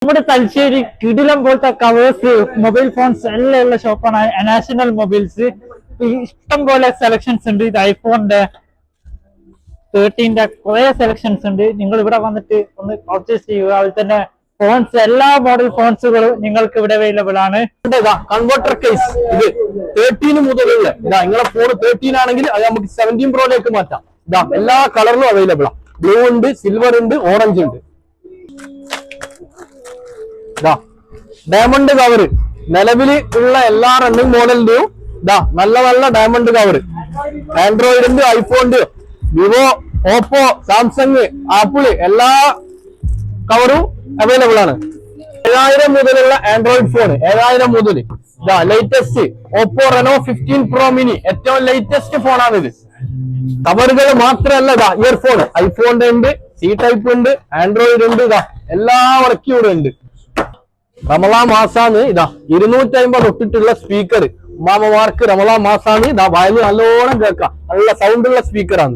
നമ്മുടെ തലശ്ശേരി കിടിലം പോലത്തെ കവേഴ്സ് മൊബൈൽ ഫോൺസ് എല്ലാം ഉള്ള ഷോപ്പാണ് നാഷണൽ മൊബൈൽസ്. ഇഷ്ടം പോലെ സെലക്ഷൻസ് ഉണ്ട്. ഇത് ഐഫോണിന്റെ 13 കുറെ സെലക്ഷൻസ് ഉണ്ട്. നിങ്ങൾ ഇവിടെ വന്നിട്ട് ഒന്ന് പർച്ചേസ് ചെയ്യുക. അതിൽ തന്നെ ഫോൺസ്, എല്ലാ മോഡൽ ഫോൺസുകളും നിങ്ങൾക്ക് ഇവിടെ അവൈലബിൾ ആണ്. കൺവെർട്ടർ കേസ് ഇത് 13 മുതലുള്ള നിങ്ങളെ ഫോൺ 13 ആണെങ്കിൽ അത് നമുക്ക് 17 പ്രോയിലേക്ക് മാറ്റാം. എല്ലാ കളറിലും അവൈലബിൾ ആണ്. ബ്ലൂ ഉണ്ട്, സിൽവർ ഉണ്ട്, ഓറഞ്ച് ഉണ്ട്. ഡയമണ്ട് കവർ നിലവിൽ ഉള്ള എല്ലാ റണ്ണിങ് മോഡലിന്റെയും നല്ല നല്ല ഡയമണ്ട് കവർ ആൻഡ്രോയിഡിന്റെ, ഐഫോണിന്റെ, വിവോ, ഓപ്പോ, സാംസങ്, ആപ്പിള് എല്ലാ കവറും അവൈലബിൾ ആണ്. 7000 മുതലുള്ള ആൻഡ്രോയിഡ് ഫോൺ 7000 മുതൽ latest Oppo Reno 15 pro mini ഏറ്റവും ലേറ്റസ്റ്റ് ഫോണാണിത്. കവറുകൾ മാത്രമല്ല ഇയർഫോൺ ഐഫോണിന്റെ ഉണ്ട്, സി ടൈപ്പ് ഉണ്ട്, ആൻഡ്രോയിഡ് ഉണ്ട്. എല്ലാ വർക്കും ഇവിടെ ഉണ്ട്. റമളാൻ മാസാണ്. 250 തൊട്ടിട്ടുള്ള സ്പീക്കർ ഉമ്മാമമാർക്ക് റമളാൻ മാസാണ്. വയലിൽ നല്ലോണം കേൾക്കാം. നല്ല സൗണ്ടുള്ള സ്പീക്കറാണ്.